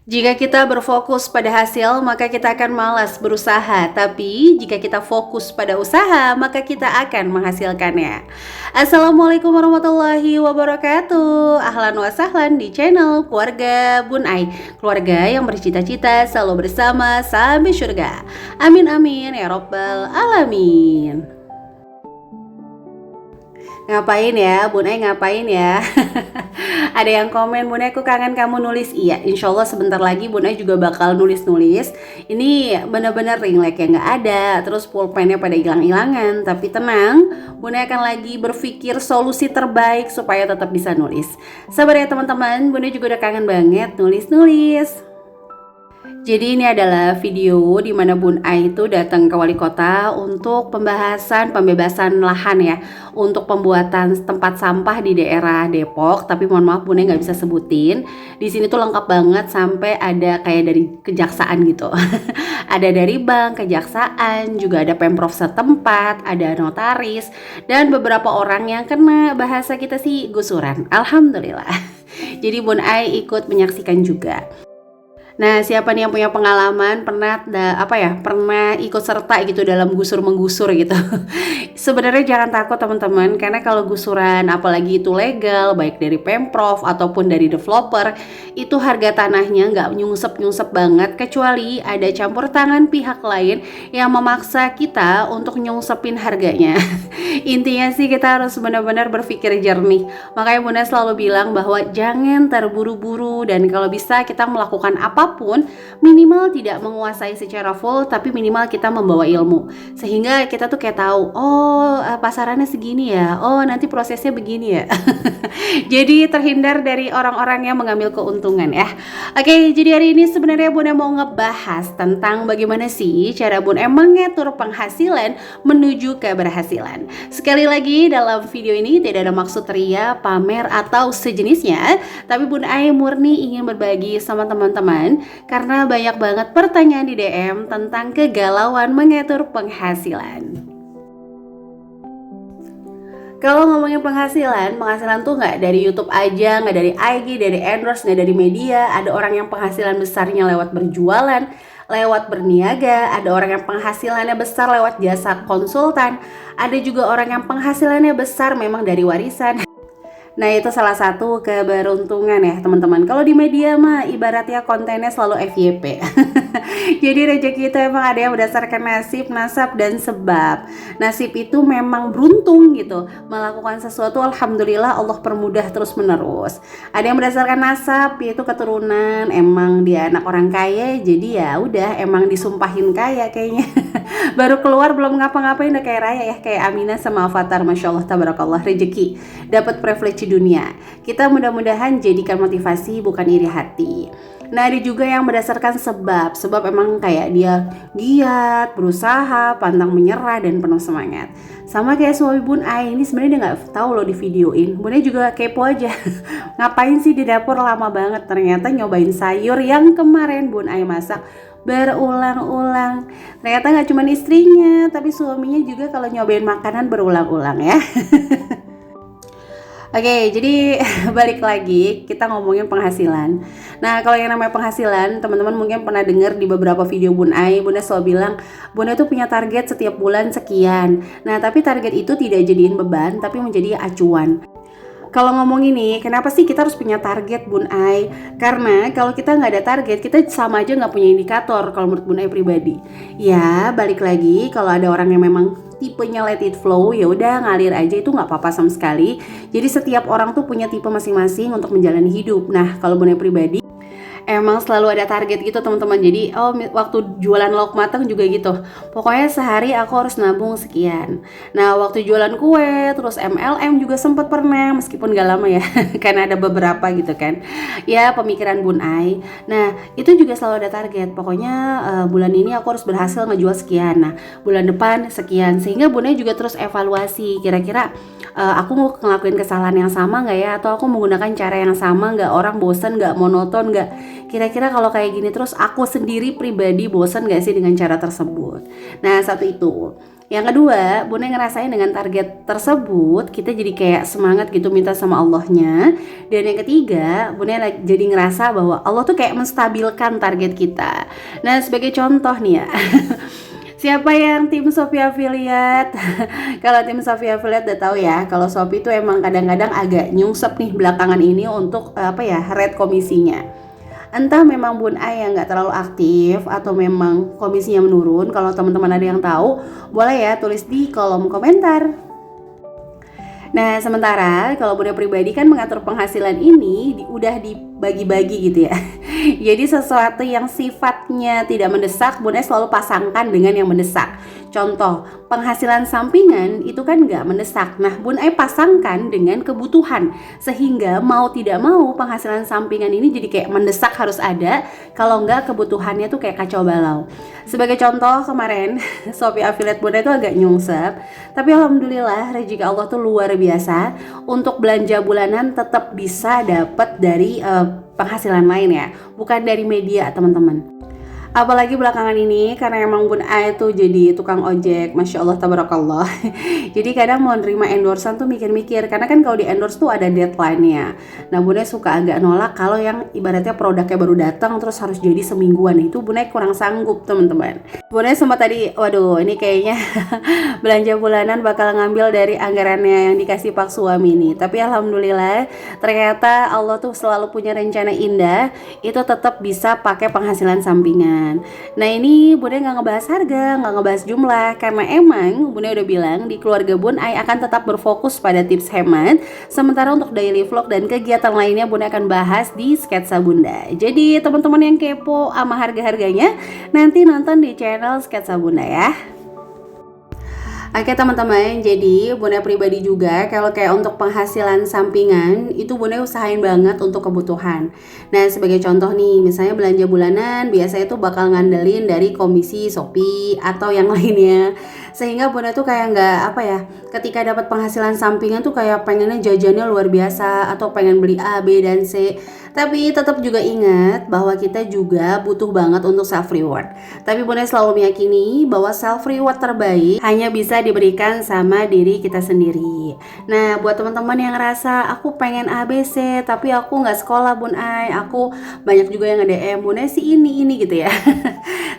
Jika kita berfokus pada hasil, maka kita akan malas berusaha. Tapi, jika kita fokus pada usaha, maka kita akan menghasilkannya. Assalamualaikum warahmatullahi wabarakatuh. Ahlan wa sahlan di channel Keluarga Bun Ai. Keluarga yang bercita-cita selalu bersama sampai surga. Amin amin ya robbal alamin. Ngapain ya, Bun Ai ngapain ya? Ada yang komen, Bun Ai aku kangen kamu nulis. Iya, insya Allah sebentar lagi Bun Ai juga bakal nulis-nulis. Ini bener-bener ring light yang gak ada, terus pulpennya pada hilang-hilangan. Tapi tenang, Bun Ai akan lagi berpikir solusi terbaik supaya tetap bisa nulis. Sabar ya teman-teman, Bun Ai juga udah kangen banget nulis-nulis. Jadi ini adalah video di mana Bun Ai itu datang ke wali kota untuk pembebasan lahan ya, untuk pembuatan tempat sampah di daerah Depok. Tapi mohon maaf Bun Ai nggak bisa sebutin. Di sini tuh lengkap banget sampai ada kayak dari kejaksaan gitu. Ada dari bank, kejaksaan, juga ada pemprov setempat, ada notaris, dan beberapa orang yang kena bahasa kita sih gusuran. Alhamdulillah. Jadi Bun Ai ikut menyaksikan juga. Nah, siapa nih yang punya pengalaman pernah pernah ikut serta gitu dalam gusur menggusur gitu. Sebenarnya jangan takut teman-teman, karena kalau gusuran apalagi itu legal, baik dari pemprov ataupun dari developer, itu harga tanahnya nggak nyungsep banget, kecuali ada campur tangan pihak lain yang memaksa kita untuk nyungsepin harganya. Intinya sih kita harus benar-benar berpikir jernih. Makanya Bunda selalu bilang bahwa jangan terburu-buru, dan kalau bisa kita melakukan apapun minimal tidak menguasai secara full, tapi minimal kita membawa ilmu sehingga kita tuh kayak tahu, pasarannya segini ya, nanti prosesnya begini ya. Jadi terhindar dari orang-orang yang mengambil keuntungan ya. Oke, jadi hari ini sebenarnya Bunda mau ngebahas tentang bagaimana sih cara Bunda mengatur penghasilan menuju keberhasilan. Sekali lagi, dalam video ini tidak ada maksud ria, pamer atau sejenisnya, tapi Bun Ai murni ingin berbagi sama teman-teman karena banyak banget pertanyaan di DM tentang kegalauan mengatur penghasilan. Kalau ngomongin penghasilan tuh nggak dari YouTube aja, nggak dari IG, dari endorse, nggak dari media. Ada orang yang penghasilan besarnya lewat berjualan, lewat berniaga. Ada orang yang penghasilannya besar lewat jasa konsultan. Ada juga orang yang penghasilannya besar memang dari warisan. Nah, itu salah satu keberuntungan ya teman-teman. Kalau di media mah ibaratnya kontennya selalu FYP. Jadi rezeki itu emang ada yang berdasarkan nasib, nasab, dan sebab. Nasib itu memang beruntung gitu, melakukan sesuatu alhamdulillah Allah permudah terus menerus. Ada yang berdasarkan nasab, yaitu keturunan, emang dia anak orang kaya, jadi ya udah emang disumpahin kaya kayaknya. Baru keluar belum ngapa-ngapain udah kayak raya ya, kayak Aminah sama Avatar. Masya Allah tabarakallah, rezeki dapat privilege dunia. Kita mudah-mudahan jadikan motivasi bukan iri hati. Nah, ada juga yang berdasarkan sebab emang kayak dia giat, berusaha, pantang menyerah, dan penuh semangat. Sama kayak suami Bun Ai, ini sebenarnya dia nggak tahu loh di videoin. Bun Ai juga kepo aja. Ngapain sih di dapur lama banget? Ternyata nyobain sayur yang kemarin Bun Ai masak berulang-ulang. Ternyata nggak cuma istrinya, tapi suaminya juga kalau nyobain makanan berulang-ulang ya. Oke, jadi balik lagi kita ngomongin penghasilan. Nah, kalau yang namanya penghasilan, teman-teman mungkin pernah dengar di beberapa video Bun Ai, Bunda selalu bilang, Bunda itu punya target setiap bulan sekian. Nah, tapi target itu tidak jadiin beban, tapi menjadi acuan. Kalau ngomong ini, kenapa sih kita harus punya target Bun Ai? Karena kalau kita nggak ada target, kita sama aja nggak punya indikator kalau menurut Bun Ai pribadi. Ya, balik lagi, kalau ada orang yang memang tipenya let it flow, ya udah ngalir aja, itu nggak apa-apa sama sekali. Jadi setiap orang tuh punya tipe masing-masing untuk menjalani hidup. Nah, kalau Bun Ai pribadi, emang selalu ada target gitu teman-teman. Jadi waktu jualan lauk matang juga gitu, pokoknya sehari aku harus nabung sekian. Nah, waktu jualan kue terus MLM juga sempat pernah, meskipun gak lama ya. Karena ada beberapa gitu kan ya, pemikiran Bun Ai. Nah, itu juga selalu ada target, pokoknya bulan ini aku harus berhasil ngejual sekian, nah bulan depan sekian. Sehingga Bun Ai juga terus evaluasi, kira-kira aku mau ngelakuin kesalahan yang sama nggak ya, atau aku menggunakan cara yang sama nggak, orang bosan nggak, monoton nggak. Kira-kira kalau kayak gini terus aku sendiri pribadi bosan gak sih dengan cara tersebut. Nah, satu itu. Yang kedua, Bunda ngerasain dengan target tersebut kita jadi kayak semangat gitu minta sama Allahnya. Dan yang ketiga, Bunda jadi ngerasa bahwa Allah tuh kayak menstabilkan target kita. Nah, sebagai contoh nih ya. Siapa yang tim Shopee Affiliate? Kalau tim Shopee Affiliate udah tahu ya, kalau Shopee itu emang kadang-kadang agak nyungsep nih belakangan ini untuk rate komisinya. Entah memang Bun Ai yang nggak terlalu aktif atau memang komisinya menurun. Kalau teman-teman ada yang tahu, boleh ya tulis di kolom komentar. Nah, sementara kalau Bunda pribadi kan mengatur penghasilan ini udah dibagi-bagi gitu ya. Jadi sesuatu yang sifatnya tidak mendesak, Bunda selalu pasangkan dengan yang mendesak. Contoh, penghasilan sampingan itu kan nggak mendesak. Nah, Bun Ai pasangkan dengan kebutuhan. Sehingga mau tidak mau penghasilan sampingan ini jadi kayak mendesak harus ada. Kalau nggak kebutuhannya tuh kayak kacau balau. Sebagai contoh kemarin, Shopee Affiliate Bunda itu agak nyungsep. Tapi alhamdulillah rezeki Allah tuh luar biasa. Untuk belanja bulanan tetap bisa dapat dari penghasilan lain ya. Bukan dari media teman-teman. Apalagi belakangan ini karena emang Bun Ai tuh jadi tukang ojek, Masya Allah tabarakallah. Jadi kadang mau nerima endorsean tuh mikir-mikir, karena kan kalau di endorse tuh ada deadline-nya. Nah Bun Ai suka agak nolak kalau yang ibaratnya produknya baru datang terus harus jadi semingguan. Itu Bun Ai kurang sanggup teman-teman. Bun Ai sempat tadi, waduh ini kayaknya belanja bulanan bakal ngambil dari anggarannya yang dikasih Pak suami nih. Tapi alhamdulillah ternyata Allah tuh selalu punya rencana indah. Itu tetap bisa pakai penghasilan sampingan. Nah ini Bunda nggak ngebahas harga, nggak ngebahas jumlah, karena emang Bunda udah bilang di keluarga Bun Ai akan tetap berfokus pada tips hemat. Sementara untuk daily vlog dan kegiatan lainnya Bunda akan bahas di Sketsa Bunda. Jadi teman-teman yang kepo sama harga-harganya nanti nonton di channel Sketsa Bunda ya. Oke teman-teman, jadi Bunda pribadi juga kalau kayak untuk penghasilan sampingan itu Bunda usahain banget untuk kebutuhan. Nah sebagai contoh nih, misalnya belanja bulanan biasanya tuh bakal ngandelin dari komisi Shopee atau yang lainnya. Sehingga Bunda tuh kayak nggak ketika dapat penghasilan sampingan tuh kayak pengennya jajannya luar biasa atau pengen beli A, B, dan C. Tapi tetap juga ingat bahwa kita juga butuh banget untuk self reward. Tapi Bunda selalu meyakini bahwa self reward terbaik hanya bisa diberikan sama diri kita sendiri. Nah, buat teman-teman yang ngerasa aku pengen ABC tapi aku nggak sekolah Bun Ai, aku banyak juga yang nge-DM Bun Ai sih ini gitu ya.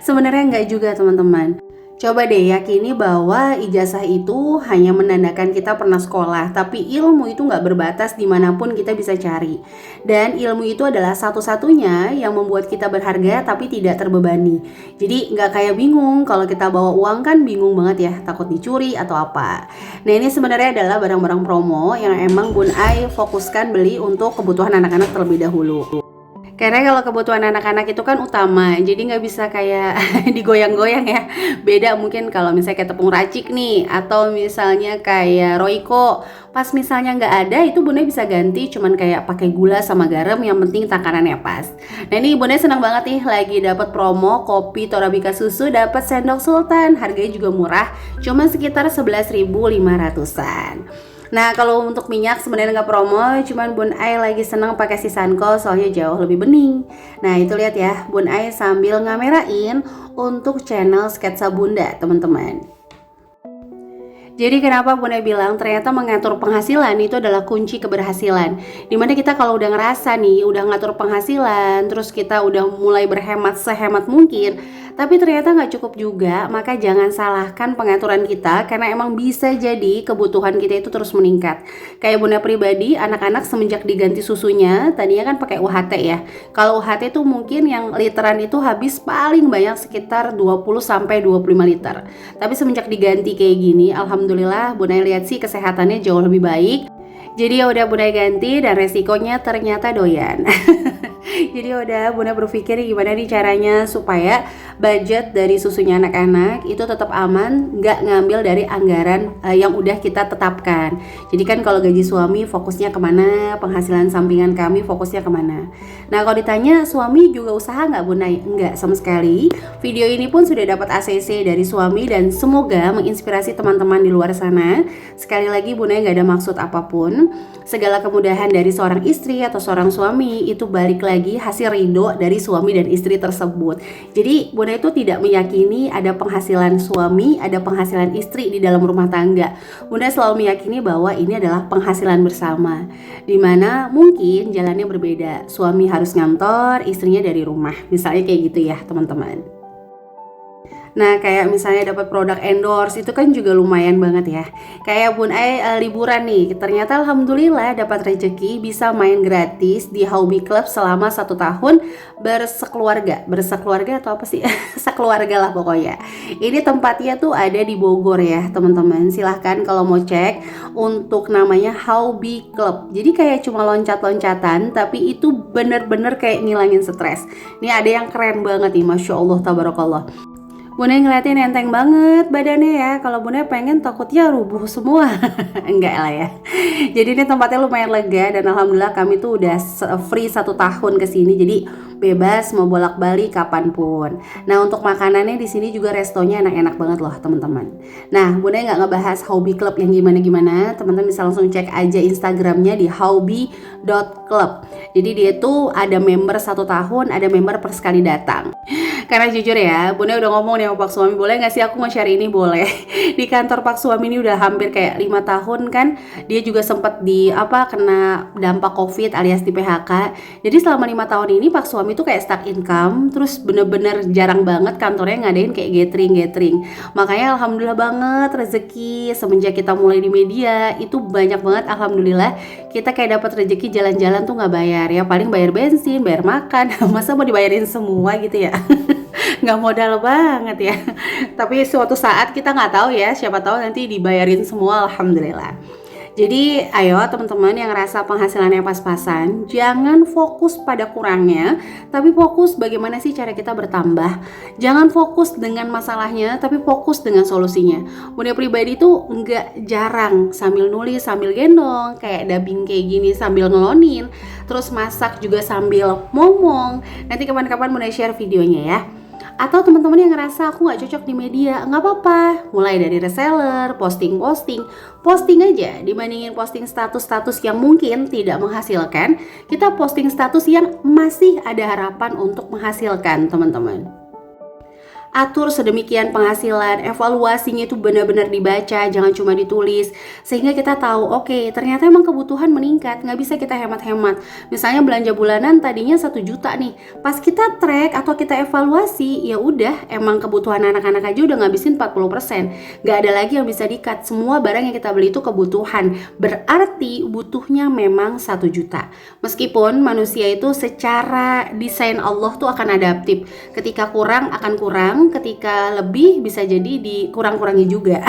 Sebenarnya nggak juga teman-teman. Coba deh yakini bahwa ijazah itu hanya menandakan kita pernah sekolah, tapi ilmu itu nggak berbatas dimanapun kita bisa cari. Dan ilmu itu adalah satu-satunya yang membuat kita berharga tapi tidak terbebani. Jadi nggak kayak bingung kalau kita bawa uang kan bingung banget ya, takut dicuri atau apa. Nah ini sebenarnya adalah barang-barang promo yang emang Bun Ai fokuskan beli untuk kebutuhan anak-anak terlebih dahulu. Karena kalau kebutuhan anak-anak itu kan utama, jadi nggak bisa kayak digoyang-goyang ya. Beda mungkin kalau misalnya kayak tepung racik nih, atau misalnya kayak Royco. Pas misalnya nggak ada, itu Bunda bisa ganti cuman kayak pakai gula sama garam, yang penting takarannya pas. Nah ini Bunda senang banget nih, lagi dapat promo kopi Torabika susu dapat sendok sultan, harganya juga murah, cuma sekitar 11.500-an. Nah kalau untuk minyak sebenarnya nggak promo, cuman Bun Ai lagi seneng pakai Sisanko soalnya jauh lebih bening. Nah itu lihat ya, Bun Ai sambil ngamerain untuk channel Sketsa Bunda teman-teman. Jadi kenapa Bunda bilang ternyata mengatur penghasilan itu adalah kunci keberhasilan. Dimana kita kalau udah ngerasa nih, udah ngatur penghasilan, terus kita udah mulai berhemat sehemat mungkin, tapi ternyata nggak cukup juga, maka jangan salahkan pengaturan kita karena emang bisa jadi kebutuhan kita itu terus meningkat. Kayak Bunda pribadi, anak-anak semenjak diganti susunya, tadinya kan pakai UHT ya. Kalau UHT itu mungkin yang literan itu habis paling banyak sekitar 20-25 liter. Tapi semenjak diganti kayak gini, alhamdulillah Bunda lihat sih kesehatannya jauh lebih baik. Jadi ya udah Bunda ganti dan resikonya ternyata doyan. Jadi udah Bunda berpikir gimana nih caranya supaya budget dari susunya anak-anak itu tetap aman, nggak ngambil dari anggaran yang udah kita tetapkan. Jadi kan kalau gaji suami fokusnya kemana, penghasilan sampingan kami fokusnya kemana. Nah kalau ditanya suami juga usaha nggak Bunda? Nggak sama sekali. Video ini pun sudah dapat ACC dari suami dan semoga menginspirasi teman-teman di luar sana. Sekali lagi Bunda nggak ada maksud apapun. Segala kemudahan dari seorang istri atau seorang suami itu balik lagi lagi hasil ridho dari suami dan istri tersebut. Jadi Bunda itu tidak meyakini ada penghasilan suami, ada penghasilan istri di dalam rumah tangga. Bunda selalu meyakini bahwa ini adalah penghasilan bersama, dimana mungkin jalannya berbeda. Suami harus ngantor, istrinya dari rumah, misalnya kayak gitu ya teman-teman. Nah kayak misalnya dapat produk endorse itu kan juga lumayan banget ya. Kayak Bun Ai liburan nih, ternyata alhamdulillah dapat rezeki bisa main gratis di Hobby Club selama 1 tahun bersekeluarga atau apa sih? Sekeluarga lah pokoknya. Ini tempatnya tuh ada di Bogor ya teman-teman. Silahkan kalau mau cek, untuk namanya Hobby Club. Jadi kayak cuma loncat-loncatan, tapi itu bener-bener kayak ngilangin stres. Ini ada yang keren banget nih, Masya Allah tabarakallah. Bunda ngeliatin enteng banget badannya ya. Kalau Bunda pengen takutnya rubuh semua. Enggak lah ya. Jadi ini tempatnya lumayan lega dan alhamdulillah kami tuh udah free 1 tahun kesini. Jadi bebas mau bolak-balik kapanpun. Nah untuk makanannya di sini juga restonya enak-enak banget loh teman-teman. Nah Bunda nggak ngebahas Hobby Club yang gimana-gimana. Teman-teman bisa langsung cek aja Instagramnya di hobby.club. Jadi dia tuh ada member 1 tahun, ada member per sekali datang. Karena jujur ya, Bunda udah ngomong nih sama Pak Suami, boleh gak sih aku nge-share ini? Boleh. Di kantor Pak Suami ini udah hampir kayak 5 tahun kan. Dia juga sempat kena dampak COVID alias di PHK. Jadi selama 5 tahun ini Pak Suami tuh kayak stuck income. Terus bener-bener jarang banget kantornya ngadain kayak gathering. Makanya alhamdulillah banget rezeki semenjak kita mulai di media itu banyak banget alhamdulillah. Kita kayak dapat rezeki jalan-jalan tuh gak bayar ya. Paling bayar bensin, bayar makan. Masa mau dibayarin semua gitu ya? Nggak modal banget ya. Tapi suatu saat kita nggak tahu ya, siapa tahu nanti dibayarin semua alhamdulillah. Jadi ayo teman-teman yang ngerasa penghasilannya pas-pasan, jangan fokus pada kurangnya, tapi fokus bagaimana sih cara kita bertambah. Jangan fokus dengan masalahnya, tapi fokus dengan solusinya. Bunda pribadi tuh nggak jarang sambil nulis, sambil gendong, kayak dubbing kayak gini sambil ngelonin, terus masak juga sambil ngomong. Nanti kapan-kapan Bunda share videonya ya. Atau teman-teman yang ngerasa aku nggak cocok di media, nggak apa-apa. Mulai dari reseller, posting aja. Dibandingin posting status-status yang mungkin tidak menghasilkan, kita posting status yang masih ada harapan untuk menghasilkan teman-teman. Atur sedemikian penghasilan, evaluasinya itu benar-benar dibaca, jangan cuma ditulis, sehingga kita tahu oke, ternyata emang kebutuhan meningkat, nggak bisa kita hemat-hemat. Misalnya belanja bulanan tadinya 1 juta nih, pas kita track atau kita evaluasi, ya udah emang kebutuhan anak-anak aja udah ngabisin 40%, nggak ada lagi yang bisa di-cut. Semua barang yang kita beli itu kebutuhan, berarti butuhnya memang 1 juta. Meskipun manusia itu secara desain Allah tuh akan adaptif, ketika kurang akan kurang, ketika lebih bisa jadi dikurang-kurangi juga.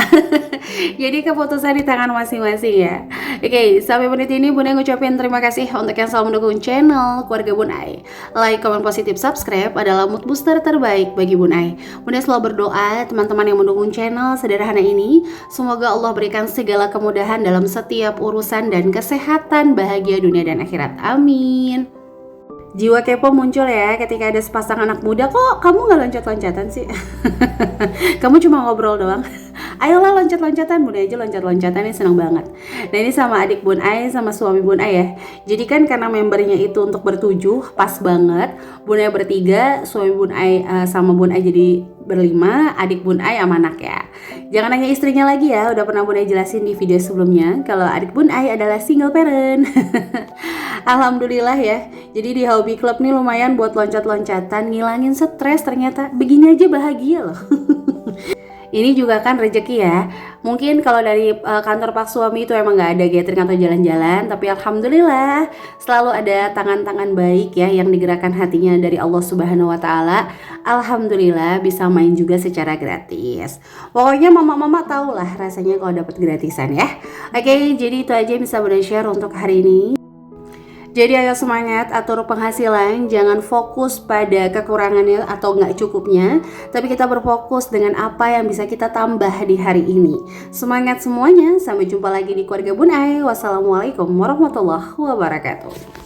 Jadi keputusan di tangan masing-masing ya. Oke, sampai menit ini Bunda ngucapin terima kasih untuk yang selalu mendukung channel keluarga Bun Ai. Like, komen positif, subscribe adalah mood booster terbaik bagi Bun Ai. Bunda selalu berdoa teman-teman yang mendukung channel sederhana ini, semoga Allah berikan segala kemudahan dalam setiap urusan dan kesehatan, bahagia dunia dan akhirat. Amin. Jiwa kepo muncul ya ketika ada sepasang anak muda, kok kamu gak loncat-loncatan sih? Kamu cuma ngobrol doang. Ayolah loncat-loncatan, Bunda aja loncat-loncatan, ini seneng banget. Nah ini sama adik Bun Ai sama suami Bun Ai ya. Jadi kan karena membernya itu untuk bertujuh, pas banget. Bun Ai bertiga, suami Bun Ai sama Bun Ai jadi berlima, adik Bun Ai sama anak ya. Jangan nanya istrinya lagi ya, udah pernah Bun Ai jelasin di video sebelumnya kalau adik Bun Ai adalah single parent. Alhamdulillah ya. Jadi di Hobby Club nih lumayan buat loncat-loncatan, ngilangin stres, ternyata begini aja bahagia loh. Ini juga kan rezeki ya. Mungkin kalau dari kantor Pak Suami itu emang gak ada gathering atau jalan-jalan, tapi alhamdulillah selalu ada tangan-tangan baik ya yang digerakkan hatinya dari Allah Subhanahu wa taala. Alhamdulillah bisa main juga secara gratis. Pokoknya mama-mama tahu lah rasanya kalau dapat gratisan ya. Oke, jadi itu aja yang bisa Bunda share untuk hari ini. Jadi ayo semangat, atur penghasilan, jangan fokus pada kekurangannya atau nggak cukupnya, tapi kita berfokus dengan apa yang bisa kita tambah di hari ini. Semangat semuanya, sampai jumpa lagi di keluarga Bun Ai. Wassalamualaikum warahmatullahi wabarakatuh.